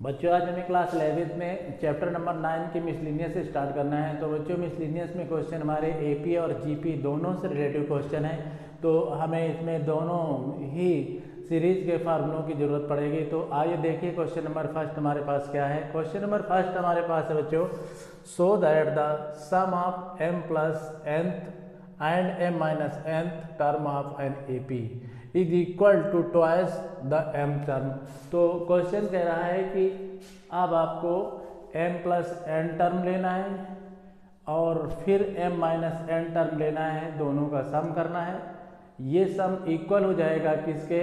बच्चों आज हमें क्लास 11 में चैप्टर नंबर 9 के मिसलिनियस से स्टार्ट करना है। तो बच्चों मिसलिनियस में क्वेश्चन हमारे एपी और जीपी दोनों से रिलेटिव क्वेश्चन है। तो हमें इसमें दोनों ही सीरीज के फार्मूलों की ज़रूरत पड़ेगी। तो आइए देखिए क्वेश्चन नंबर फर्स्ट हमारे पास क्या है। क्वेश्चन नंबर फर्स्ट हमारे पास है बच्चों, so that the sum of m plus nth and m minus nth term of an AP is equal to twice the m term. तो क्वेश्चन कह रहा है कि अब आपको m प्लस n टर्म लेना है और फिर m माइनस n टर्म लेना है, दोनों का सम करना है। ये सम इक्वल हो जाएगा किसके,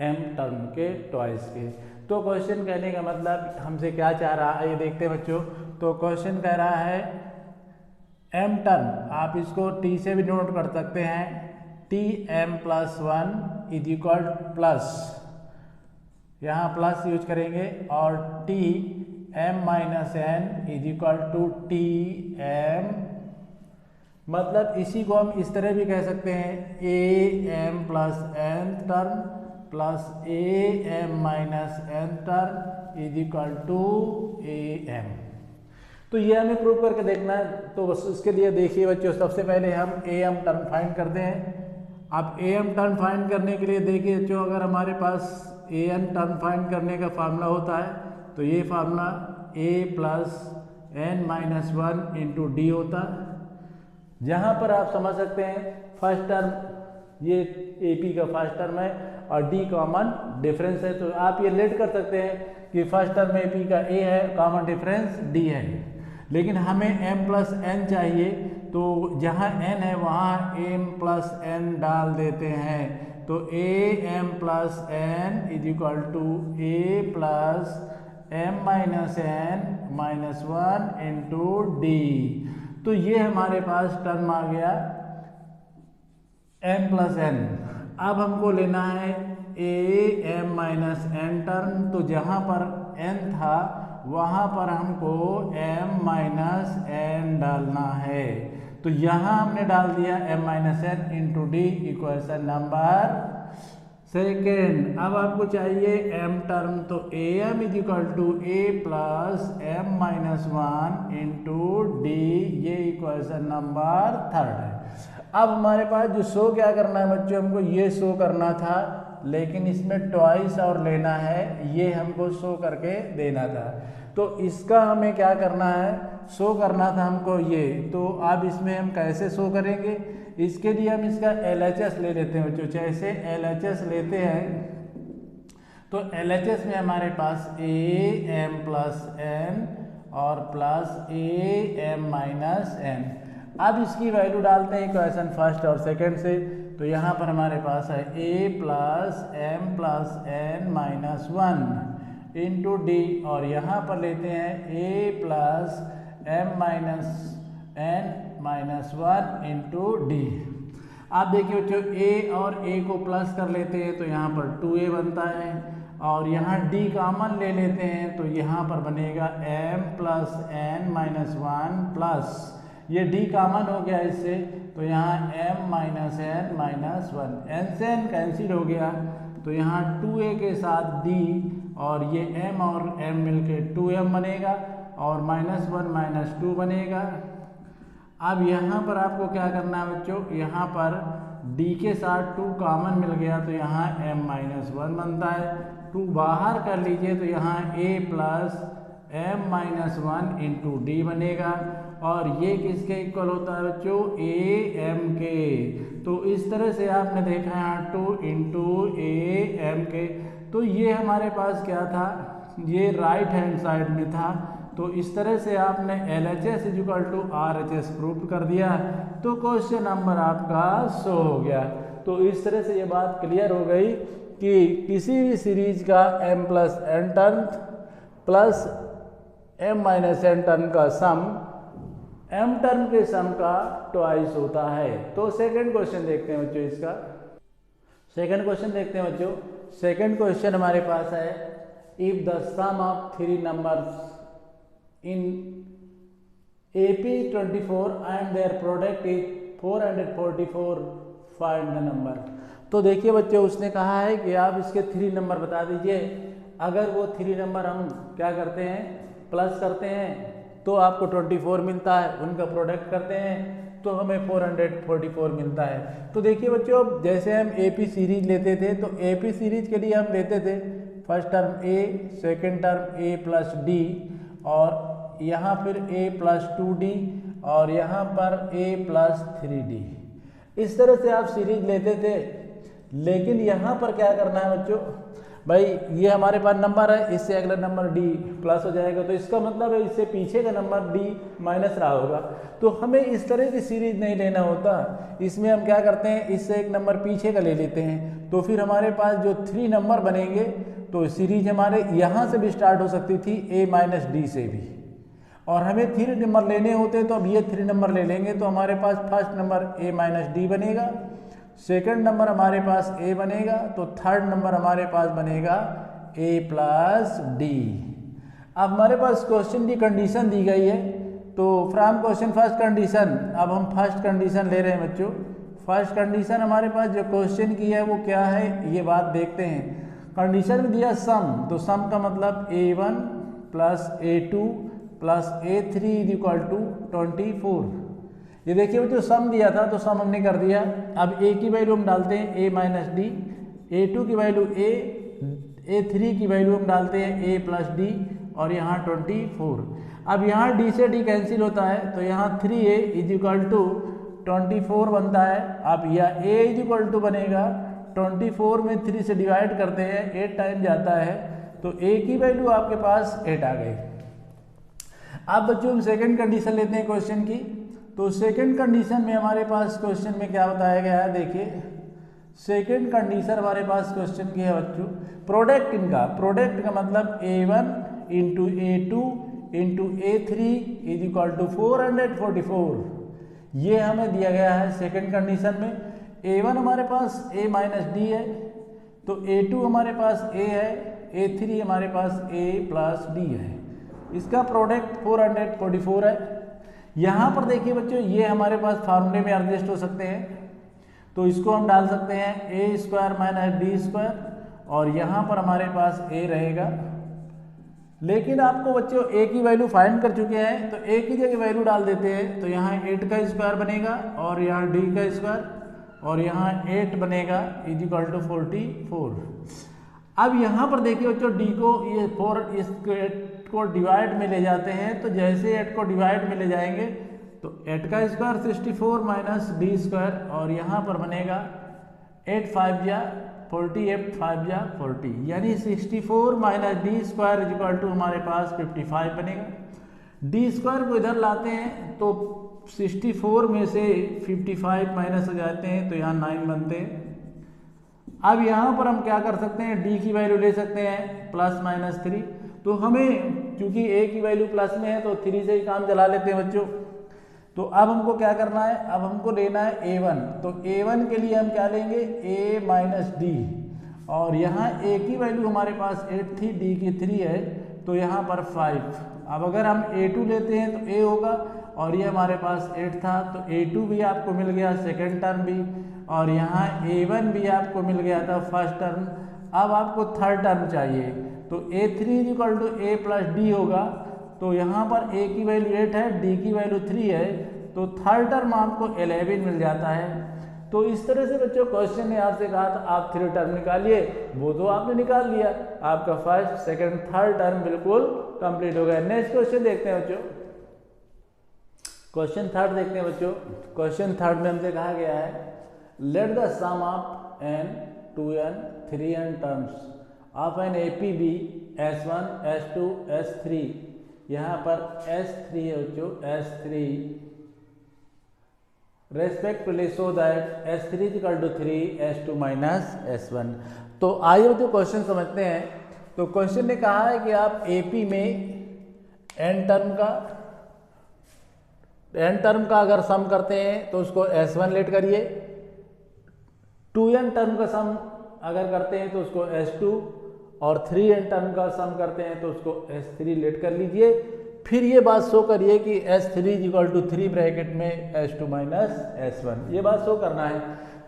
m टर्म के ट्वाइस के। तो क्वेश्चन कहने का मतलब हमसे क्या चाह रहा है ये देखते हैं बच्चों। तो क्वेश्चन कह रहा है m टर्म, आप इसको t से भी नोट कर सकते हैं, T M plus one is equal plus, यहाँ प्लस यूज करेंगे, और T M minus N is equal to T M. मतलब इसी को हम इस तरह भी कह सकते हैं, A M plus N term plus A M minus N term is equal to A M. तो ये हमें प्रूव करके देखना है। तो बस उसके लिए देखिए बच्चों, सबसे पहले हम ए एम टर्म फाइंड करते हैं। अब ए एम टर्म फाइंड करने के लिए देखिए बच्चों, अगर हमारे पास ए एन टर्म फाइंड करने का फार्मूला होता है तो ये formula a plus N minus one into d होता है। जहाँ पर आप समझ सकते हैं फर्स्ट टर्म ये ए पी का फर्स्ट टर्म है और डी कॉमन डिफरेंस है। तो आप ये लेट कर सकते हैं कि फर्स्ट टर्म ए पी का ए है, कॉमन डिफरेंस डी है। लेकिन हमें m प्लस एन चाहिए, तो जहाँ n है वहाँ m प्लस n डाल देते हैं। तो A M plus N is equal to A plus M minus N minus one into D. तो ये हमारे पास टर्म आ गया m प्लस n। अब हमको लेना है A M minus N term. तो जहाँ पर n था वहाँ पर हमको m माइनस एन डालना है। तो यहाँ हमने डाल दिया m minus N into D, equation number second. अब आपको चाहिए m टर्म, तो A M is equal to A plus M minus one into D, ये इक्वेशन नंबर थर्ड है। अब हमारे पास जो शो क्या करना है बच्चों, हमको ये शो करना था, लेकिन इसमें ट्वाइस और लेना है, ये हमको शो करके देना था। तो इसका हमें क्या करना है, शो करना था हमको ये। तो अब इसमें हम कैसे शो करेंगे, इसके लिए हम इसका LHS ले लेते हैं बच्चों। जैसे LHS लेते हैं तो LHS में हमारे पास ए एम प्लस एन और plus A M minus N. अब इसकी वैल्यू डालते हैं इक्वेशन फर्स्ट और सेकंड से। तो यहाँ पर हमारे पास है a plus m plus N minus one into d, और यहाँ पर लेते हैं a plus M minus N minus one into d. आप देखिए बच्चों, ए और ए को प्लस कर लेते हैं तो यहाँ पर 2a बनता है, और यहाँ डी कॉमन ले लेते हैं तो यहाँ पर बनेगा m plus N minus one plus, ये डी कॉमन हो गया इससे, तो यहाँ m minus N minus one, N से एन कैंसिल हो गया, तो यहाँ 2a के साथ d, और ये m और m मिलके 2m बनेगा, और माइनस वन माइनस टू बनेगा। अब यहाँ पर आपको क्या करना है बच्चों, यहाँ पर d के साथ 2 कॉमन मिल गया तो यहाँ m माइनस वन बनता है। 2 बाहर कर लीजिए तो यहाँ a plus m minus one into D बनेगा, और ये किसके इक्वल होता है बच्चों, ए एम के। तो इस तरह से आपने देखा यहाँ 2 इंटू ए एम के। तो ये हमारे पास क्या था, ये राइट हैंड साइड में था। तो इस तरह से आपने LHS is equal to RHS prove कर दिया, तो क्वेश्चन नंबर आपका 100 हो गया। तो इस तरह से ये बात क्लियर हो गई कि किसी भी सीरीज का m plus N term plus m minus N term का सम m टर्म के सम का ट्वाइस होता है। तो सेकंड क्वेश्चन देखते हैं बच्चों, इसका सेकंड क्वेश्चन देखते हैं बच्चों। सेकंड क्वेश्चन हमारे पास है, if the sum of 3 numbers in AP24 and their product is 444, find the number। तो देखिए बच्चों, उसने कहा है कि आप इसके 3 नंबर बता दीजिए अगर वो 3 नंबर हम क्या करते हैं प्लस करते हैं तो आपको 24 मिलता है, उनका प्रोडक्ट करते हैं तो हमें 444 मिलता है। तो देखिए बच्चों, जैसे हम AP सीरीज लेते थे तो AP सीरीज के लिए हम लेते थे first term A, second term A plus D, और यहाँ फिर A प्लस 2D, और यहाँ पर A प्लस 3D। इस तरह से आप सीरीज लेते थे। लेकिन यहाँ पर क्या करना है बच्चों, भाई ये हमारे पास नंबर है, इससे अगला नंबर D प्लस हो जाएगा, तो इसका मतलब है इससे पीछे का नंबर D माइनस रहा होगा। तो हमें इस तरह की सीरीज नहीं लेना होता, इसमें हम क्या करते हैं, इससे एक नंबर पीछे का ले लेते हैं। तो फिर हमारे पास जो 3 नंबर बनेंगे, तो सीरीज हमारे यहाँ से भी स्टार्ट हो सकती थी A माइनस D से भी, और हमें 3 नंबर लेने होते तो अब ये 3 नंबर ले लेंगे। तो हमारे पास first number A minus D बनेगा, सेकंड नंबर हमारे पास A बनेगा, तो थर्ड नंबर हमारे पास बनेगा A प्लस D। अब हमारे पास क्वेश्चन की कंडीशन दी गई है, तो फ्रॉम क्वेश्चन फर्स्ट कंडीशन, अब हम फर्स्ट कंडीशन ले रहे हैं बच्चों। फर्स्ट कंडीशन हमारे पास जो क्वेश्चन की है वो क्या है, ये बात देखते हैं। कंडीशन में दिया सम, तो सम का मतलब A1 plus A2 plus A3 is equal to 24। ये देखिए बच्चों, सम दिया था तो सम हमने कर दिया। अब A की वैल्यू हम डालते हैं A माइनस D, A2 की वैल्यू A, A3 की वैल्यू हम डालते हैं A प्लस D, और यहाँ 24। अब यहाँ D से D कैंसिल होता है, तो यहाँ 3A इज इक्वल टू 24 बनता है। अब यह A इज इक्वल टू बनेगा 24 में 3 से डिवाइड करते हैं, 8 टाइम जाता है, तो A की वैल्यू आपके पास 8 आ गई। अब बच्चों हम सेकंड कंडीशन लेते हैं क्वेश्चन की। तो सेकंड कंडीशन में हमारे पास क्वेश्चन में क्या बताया गया है, देखिए सेकंड कंडीशन हमारे पास क्वेश्चन की है बच्चों, प्रोडक्ट इनका, प्रोडक्ट का मतलब A1 into A2 into A3 is equal to 444। ये हमें दिया गया है सेकंड कंडीशन में। A1 हमारे पास A माइनस D है, तो A2 हमारे पास A है, A3 हमारे पास A प्लस D है, इसका प्रोडक्ट 444 है। यहाँ पर देखिए बच्चों, ये हमारे पास फार्मूले में एडजस्ट हो सकते हैं, तो इसको हम डाल सकते हैं A square minus D square, और यहाँ पर हमारे पास A रहेगा। लेकिन आपको बच्चों A की वैल्यू फाइंड कर चुके हैं, तो A की जगह वैल्यू डाल देते हैं, तो यहाँ 8 का स्क्वायर बनेगा, और यहाँ D का स्क्वायर, और यहाँ 8 बनेगा इज इक्वल टू 44। अब यहाँ पर देखिए बच्चों, D को ये 4 इसको 8 को डिवाइड में ले जाते हैं, तो जैसे 8 को डिवाइड में ले जाएंगे तो 8 का स्क्वायर 64 माइनस D स्क्वायर, और यहाँ पर बनेगा 8 5 जा 40, 8 5 जा 40, यानी 64 minus D square is equal to हमारे पास 55 बनेगा। D स्क्वायर को इधर लाते हैं तो 64 में से 55 माइनस हो जाते हैं, तो यहाँ 9 बनते हैं। अब यहाँ पर हम क्या कर सकते हैं, D की वैल्यू ले सकते हैं प्लस माइनस 3, तो हमें क्योंकि A की वैल्यू प्लस में है तो 3 से ही काम चला लेते हैं बच्चों। तो अब हमको क्या करना है, अब हमको लेना है A1, तो A1 के लिए हम क्या लेंगे A माइनस D, और यहाँ A की वैल्यू हमारे पास 8 थी, D की 3 है, तो यहाँ पर 5। अब अगर हम A2 लेते हैं तो A होगा, और ये हमारे पास 8 था, तो A2 भी आपको मिल गया सेकेंड टर्म भी, और यहाँ A1 भी आपको मिल गया था फर्स्ट टर्म। अब आपको थर्ड टर्म चाहिए, तो A3 is equal to A plus D होगा, तो यहाँ पर A की वैल्यू 8 है, D की वैल्यू 3 है, तो थर्ड टर्म आपको 11 मिल जाता है। तो इस तरह से बच्चों क्वेश्चन ने आपसे कहा था आप 3 टर्म निकालिए, वो तो आपने निकाल लिया, आपका फर्स्ट सेकंड थर्ड टर्म बिल्कुल कंप्लीट हो गया। नेक्स्ट क्वेश्चन देखते हैं बच्चों, क्वेश्चन थर्ड देखते हैं बच्चों। क्वेश्चन थर्ड में हमसे कहा गया है let the sum of n 2n 3n terms of an AP be S1 S2 S3। यहाँ पर S3 है बच्चों, S3 respectively so that S3 is equal to 3 S2 minus S1। तो आइए बच्चों क्वेश्चन समझते हैं। तो क्वेश्चन ने कहा है कि आप AP में n टर्म का अगर सम करते हैं तो उसको S1 लेट करिए, 2n टर्म का सम अगर करते हैं तो उसको S2, और 3n टर्म का सम करते हैं तो उसको S3 लेट कर लीजिए। फिर ये बात शो करिए कि S3 is equal to 3 bracket में S2 माइनस S1, ये बात शो करना है।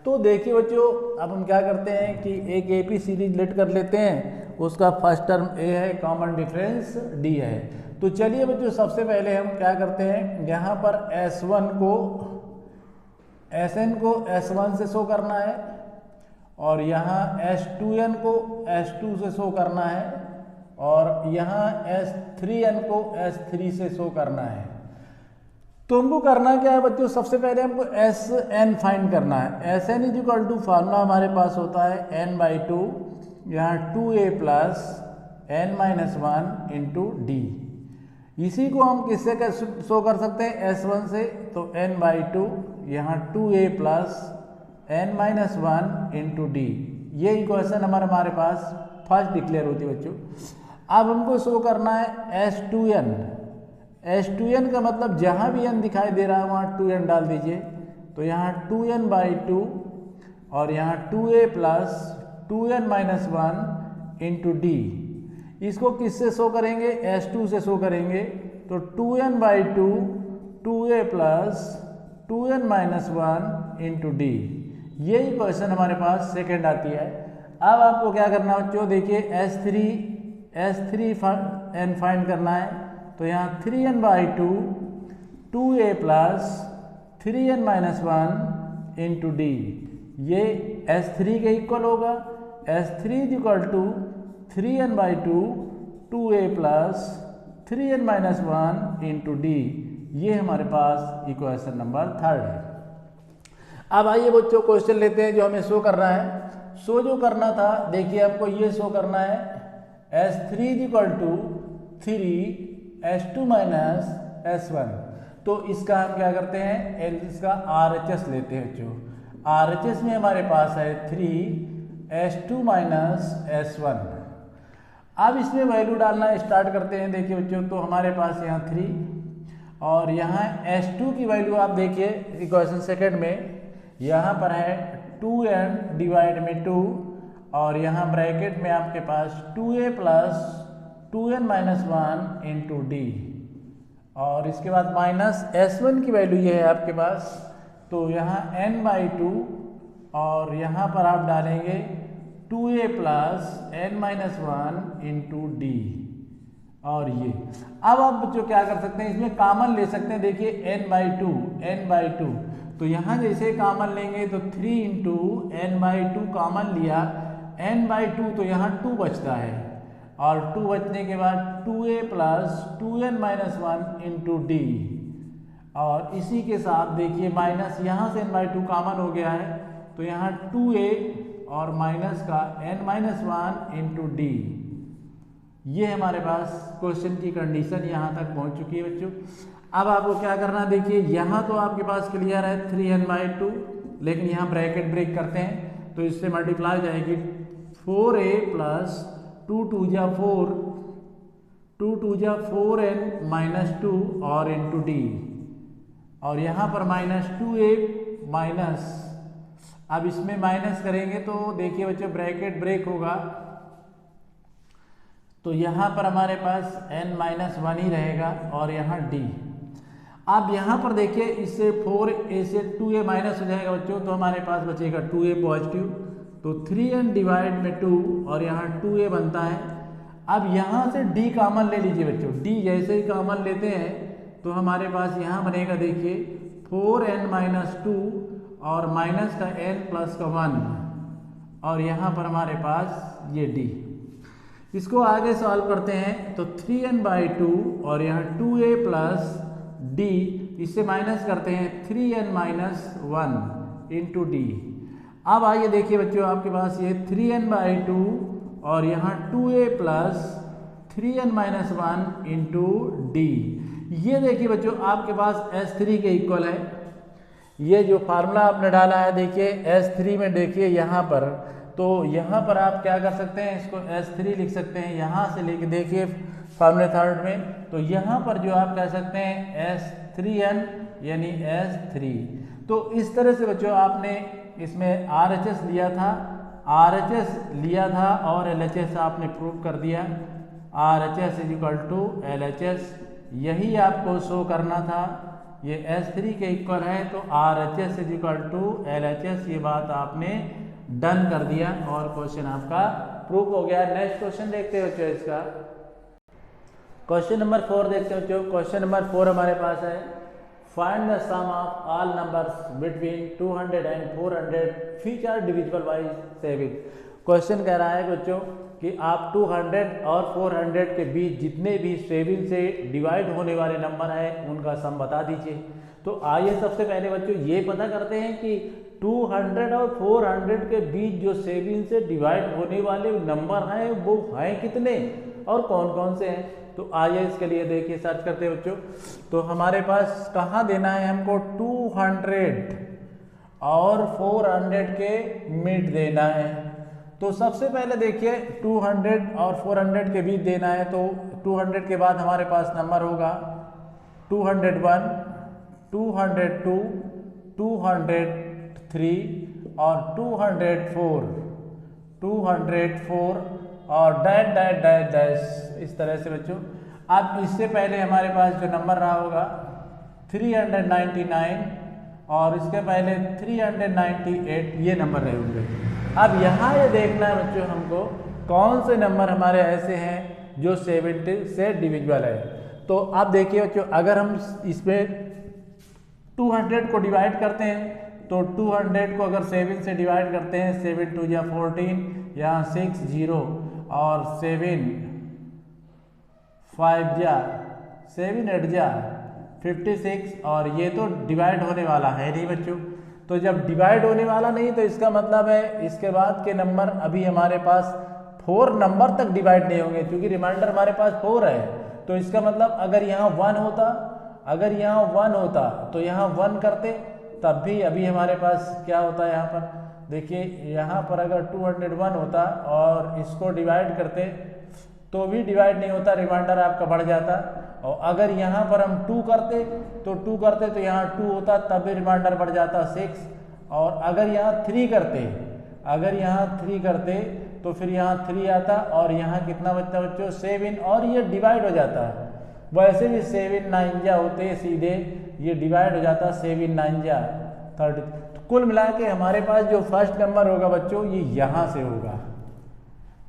तो देखिए बच्चों, अब हम क्या करते हैं कि एक AP सीरीज लेट कर लेते हैं, उसका फर्स्ट टर्म ए है, कॉमन डिफरेंस डी है। तो चलिए बच्चों सबसे पहले हम क्या करते हैं, यहाँ पर S1 को Sn को S1 से शो करना है और यहाँ S2n को S2 से शो करना है और यहाँ S3n को S3 से शो करना है। तो हमको करना क्या है बच्चों, सबसे पहले हमको Sn फाइंड करना है। Sn is equal to formula हमारे पास होता है n/2, यहाँ 2a plus n-1 into D. इसी को हम किससे शो कर सकते हैं, S1 से, तो n/2 यहाँ 2a plus n-1 into D. ये इक्वेशन हमारे पास फर्स्ट डिक्लेयर होती है बच्चों। अब हमको शो करना है S2n। S2n का मतलब जहाँ भी n दिखाई दे रहा है वहाँ 2n डाल दीजिए। तो यहाँ 2n/2 और यहाँ 2a plus 2n-1 into D. इसको किससे शो करेंगे, S2 से शो करेंगे। तो 2n/2 2a plus 2n-1 into D. ये इक्वेशन हमारे पास सेकेंड आती है। अब आपको क्या करना है बच्चों, देखिए S3n फाइंड करना है। तो यहाँ 3n/2 2a plus 3n-1 into D, ये S3 के इक्वल होगा। S3 is equal to 3n/2 2a plus 3n-1 into D. ये हमारे पास इक्वेशन नंबर थर्ड है। अब आइए बच्चों क्वेश्चन लेते हैं जो हमें शो करना है। शो जो करना था, देखिए आपको ये शो करना है S3 is equal to 3 S2 minus S1। तो इसका हम क्या करते हैं, इसका RHS लेते हैं बच्चों। RHS में हमारे पास है 3 S2 माइनस S1। अब इसमें वैल्यू डालना स्टार्ट करते हैं। देखिए बच्चों, तो हमारे पास यहाँ 3 और यहाँ S2 की वैल्यू आप देखिए इक्वेशन सेकेंड में, यहाँ पर है 2n डिवाइड में 2 और यहाँ ब्रैकेट में आपके पास 2a plus 2n-1 into d और इसके बाद माइनस S1 की वैल्यू ये है आपके पास। तो यहाँ n/2 और यहाँ पर आप डालेंगे 2a plus n-1 into d. और ये अब आप बच्चों क्या कर सकते हैं, इसमें कॉमन ले सकते हैं। देखिए n/2 तो यहाँ जैसे कॉमन लेंगे तो 3 इंटू n/2 कॉमन लिया, n/2 तो यहाँ 2 बचता है और 2 बचने के बाद 2a plus 2n-1 into d. और इसी के साथ देखिए माइनस यहाँ से n/2 कॉमन हो गया है तो यहाँ 2a और माइनस का n-1 इंटू डी। ये हमारे पास क्वेश्चन की कंडीशन यहाँ तक पहुँच चुकी है बच्चों। अब आपको क्या करना, देखिए यहाँ तो आपके पास क्लियर है 3n/2, लेकिन यहाँ ब्रैकेट ब्रेक करते हैं तो इससे मल्टीप्लाई जाएगी 4a प्लस 2 2 जा 4 2 2 जा 4n-2 और इंटू डी। और यहाँ पर माइनस 2a माइनस, अब इसमें माइनस करेंगे तो देखिए बच्चों ब्रैकेट ब्रेक होगा तो यहाँ पर हमारे पास n-1 ही रहेगा और यहाँ d। अब यहाँ पर देखिए इससे 4a से 2a माइनस हो जाएगा बच्चों, तो हमारे पास बचेगा 2a पॉजिटिव। तो 3n डिवाइड में 2 और यहाँ 2a बनता है। अब यहाँ से d कॉमन ले लीजिए बच्चों। d जैसे ही कॉमन लेते हैं तो हमारे पास यहाँ बनेगा देखिए 4n-2 और माइनस का n प्लस का 1 और यहाँ पर हमारे पास ये d। इसको आगे सॉल्व करते हैं तो 3n/2 और यहाँ 2a प्लस d, इससे माइनस करते हैं 3n-1 इंटू डी। अब आइए देखिए बच्चों आपके पास ये 3n/2 और यहाँ 2a plus 3n-1 into D. ये देखिए बच्चों आपके पास S3 के इक्वल है। ये जो फार्मूला आपने डाला है देखिए S3 में, देखिए यहाँ पर, तो यहाँ पर आप क्या कर सकते हैं, इसको S3 लिख सकते हैं। यहाँ से लेके देखिए फार्मूले थर्ड में, तो यहाँ पर जो आप कह सकते हैं S3n यानी S3। तो इस तरह से बच्चों आपने इसमें RHS लिया था और LHS आपने प्रूव कर दिया। RHS is equal to LHS, यही आपको शो करना था। ये S3 के इक्वल है तो RHS is equal to LHS, ये बात आपने डन कर दिया और क्वेश्चन आपका प्रूफ हो गया। नेक्स्ट क्वेश्चन देखते हो बच्चों इसका। क्वेश्चन नंबर 4 देखते हो बच्चों। क्वेश्चन नंबर 4 हमारे पास है, find the sum of all numbers between 200 and 400 which are divisible by 7। Question कह रहा है बच्चों कि आप 200 और 400 के बीच जितने भी 7 से डिवाइड होने वाले नंबर हैं उनका सम बता दीजिए। तो आइए सबसे पहले बच्चों ये पता करते हैं कि 200 और 400 के बीच जो 7 से डिवाइड होने वाले नंबर हैं वो हैं कितने और कौन कौन से हैं। तो आइए इसके लिए देखिए सर्च करते हैं बच्चों। तो हमारे पास कहाँ देना है हमको, 200 और 400 के मिड देना है। तो सबसे पहले देखिए 200 और 400 के बीच देना है। तो 200 के बाद हमारे पास नंबर होगा 201, 202, 203 और 204 और डैश डैश डैश डैश इस तरह से बच्चों। अब इससे पहले हमारे पास जो नंबर रहा होगा 399 और इसके पहले 398 ये नंबर रहे होंगे। अब यहाँ ये देखना है बच्चों हमको कौन से नंबर हमारे ऐसे हैं जो 70 से डिविजिबल है। तो अब देखिए बच्चों, अगर हम इसमें 200 को डिवाइड करते हैं तो 200 को अगर 7 से डिवाइड करते हैं, 7 2 या 14, यहाँ 6 0 और 7 5 जा 7 8 जा 56 और ये तो डिवाइड होने वाला है नहीं बच्चों। तो जब डिवाइड होने वाला नहीं तो इसका मतलब है इसके बाद के नंबर अभी हमारे पास 4 नंबर तक डिवाइड नहीं होंगे, क्योंकि रिमाइंडर हमारे पास 4 है। तो इसका मतलब अगर यहाँ 1 होता तो यहाँ 1 करते तब भी अभी हमारे पास क्या होता है, यहाँ पर देखिए यहाँ पर अगर 201 होता और इसको डिवाइड करते तो भी डिवाइड नहीं होता, रिमाइंडर आपका बढ़ जाता। और अगर यहाँ पर हम 2 करते तो यहाँ 2 होता तब भी रिमाइंडर बढ़ जाता 6। और अगर यहाँ 3 करते तो फिर यहाँ 3 आता और यहाँ कितना बचता बच्चों 7 और ये डिवाइड हो जाता। वैसे भी 7 9 जा होते सीधे ये डिवाइड हो जाता 7 9 जा 30। तो कुल मिला के हमारे पास जो फर्स्ट नंबर होगा बच्चों ये यहाँ से होगा।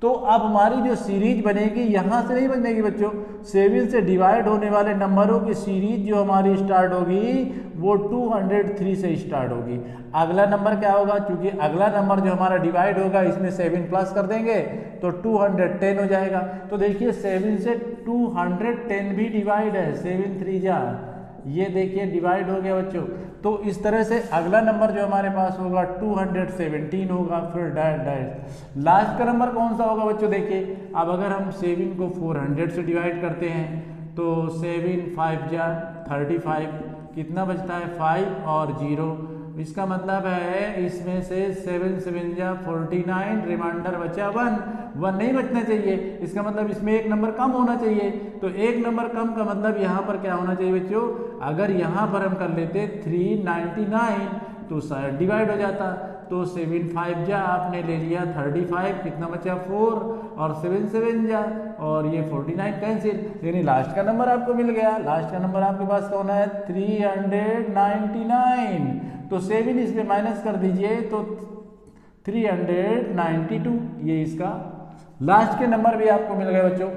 तो अब हमारी जो सीरीज बनेगी यहाँ से नहीं बनेगी बच्चों, 7 से डिवाइड होने वाले नंबरों की सीरीज जो हमारी स्टार्ट होगी वो 203 से स्टार्ट होगी। अगला नंबर क्या होगा, क्योंकि अगला नंबर जो हमारा डिवाइड होगा इसमें 7 प्लस कर देंगे तो 210 हो जाएगा। तो देखिए 7 से 210 भी डिवाइड है, 7 3 जा ये देखिए डिवाइड हो गया बच्चों। तो इस तरह से अगला नंबर जो हमारे पास होगा 217 होगा, फिर डैश डैश। लास्ट का नंबर कौन सा होगा बच्चों, देखिए अब अगर हम 7 को 400 से डिवाइड करते हैं तो 7 5 जा 35, कितना बचता है 5 और 0। इसका मतलब है इसमें से 7 7 जा 49, रिमाइंडर बचा 1 नहीं बचना चाहिए। इसका मतलब इसमें एक नंबर कम होना चाहिए। तो एक नंबर कम का मतलब यहाँ पर क्या होना चाहिए बच्चों, अगर यहाँ पर हम कर लेते 399 तो शायद डिवाइड हो जाता। तो 7 5 जा आपने ले लिया 35, कितना बचा 4 और 7 7 जा और ये 49 कैंसिल, यानी लास्ट का नंबर आपको मिल गया। लास्ट का नंबर आपके पास कौन है 399। तो 7 इसमें माइनस कर दीजिए तो 392, ये इसका लास्ट के नंबर भी आपको मिल गए बच्चों।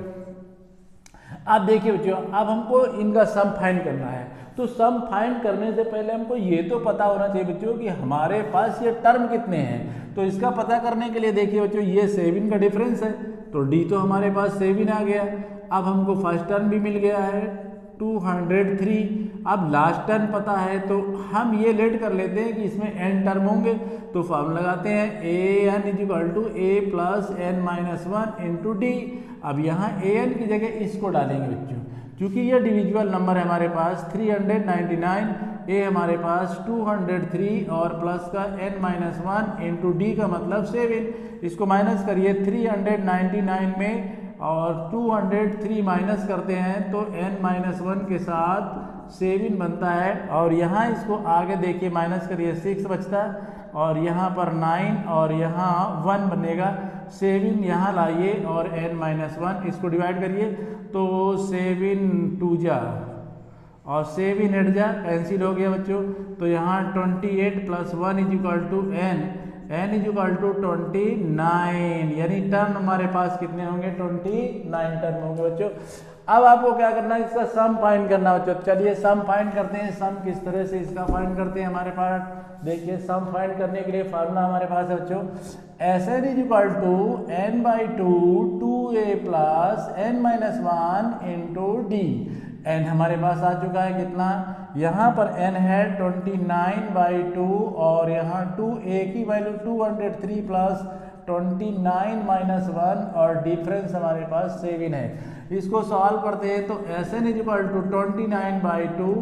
अब देखिए बच्चों, अब हमको इनका सम फाइंड करना है। तो सम फाइंड करने से पहले हमको ये तो पता होना चाहिए बच्चों कि हमारे पास ये टर्म कितने हैं। तो इसका पता करने के लिए देखिए बच्चों, ये 7 का डिफरेंस है तो डी तो हमारे पास 7 आ गया। अब हमको फर्स्ट टर्म भी मिल गया है 203। अब लास्ट टर्म पता है तो हम ये लेट कर लेते हैं कि इसमें n टर्म होंगे। तो फॉर्मूला लगाते हैं an = a + n-1 × d। अब यहाँ an की जगह इसको डालेंगे बच्चों, क्योंकि ये डिविजिबल नंबर है हमारे पास 399, a हमारे पास 203 और प्लस का n-1 × d का मतलब 7। इसको माइनस करिए 399 में और 203 माइनस करते हैं तो n-1 के साथ 7 बनता है। और यहाँ इसको आगे देखिए माइनस करिए 6 बचता है और यहाँ पर 9 और यहाँ 1 बनेगा। 7 यहाँ लाइए और n-1 इसको डिवाइड करिए तो 7 2 जा और 7 8 जा कैंसिल हो गया बच्चों। तो यहाँ 28 + 1 = n, n is equal to 29, यानी टर्न हमारे पास कितने होंगे 29 टर्न होंगे बच्चों। अब आपको क्या करना है, इसका सम फाइंड करना है बच्चों। चलिए सम फाइंड करते हैं। सम किस तरह से इसका फाइंड करते हैं, हमारे पास देखिए सम फाइंड करने के लिए फार्मूला हमारे पास है बच्चों, Sn is equal to n/2 2a plus n-1 into डी। n हमारे पास आ चुका है कितना, यहाँ पर n है 29/2 और यहाँ 2a की वैल्यू 203 प्लस 29-1 और डिफरेंस हमारे पास 7 है। इसको सॉल्व करते हैं तो Sn इज इक्वल टू 29/2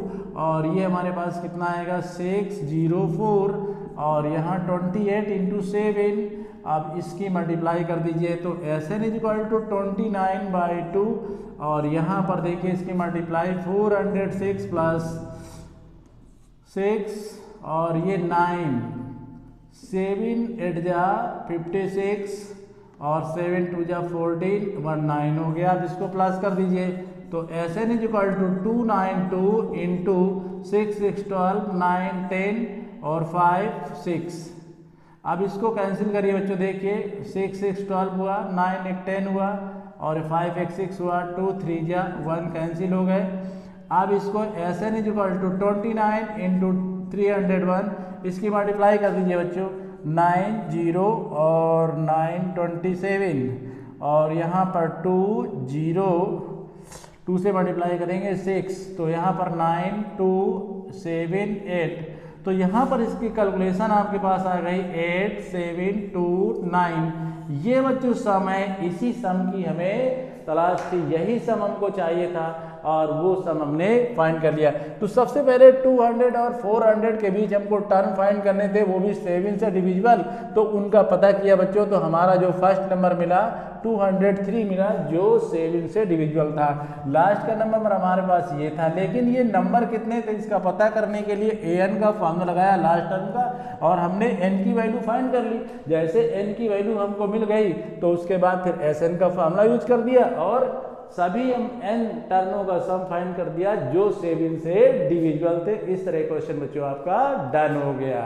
और ये हमारे पास कितना आएगा 604 और यहाँ 28 इंटू 7। अब इसकी मल्टीप्लाई कर दीजिए तो Sn इज इक्वल टू 29/2 और यहाँ पर देखिए इसकी मल्टीप्लाई 406 प्लस 6 और ये 9, 7 8 जा 56 और 7 2 जा 14 19 हो गया। अब इसको प्लस कर दीजिए तो Sn is equal to 292 into 6 6 12 9 10 और 5 6। अब इसको कैंसिल करिए बच्चों, देखिए 6 6 12 हुआ, 9 1 10 हुआ और 5 1 6 हुआ, 2 3 जा 1 कैंसिल हो गए। अब इसको Sn is equal to 29 into 301 इसकी मल्टीप्लाई कर दीजिए बच्चों, 9 0 और 9 27 और यहाँ पर 2 0 2 से मल्टीप्लाई करेंगे 6 तो यहाँ पर 9 2 7 8 तो यहाँ पर इसकी कैलकुलेशन आपके पास आ गई 8 7 2 9। ये बच्चों सम है, इसी सम की हमें तलाश थी, यही सम हमको चाहिए था और वो सम हमने फाइंड कर लिया। तो सबसे पहले 200 और 400 के बीच हमको टर्म फाइंड करने थे, वो भी 7 से डिविजिबल, तो उनका पता किया बच्चों तो हमारा जो फर्स्ट नंबर मिला 203 मिला जो 7 से डिविजिबल था। लास्ट का नंबर हमारे पास ये था, लेकिन ये नंबर कितने थे इसका पता करने के लिए an का फॉर्मूला लगाया लास्ट टर्म का और हमने n की वैल्यू फाइंड कर ली। जैसे n की वैल्यू हमको मिल गई तो उसके बाद फिर Sn का फॉर्मूला यूज कर दिया और सभी हम n टर्नों का सम फाइंड कर दिया जो 7 से डिविजिबल थे। इस तरह क्वेश्चन बच्चों आपका डन हो गया।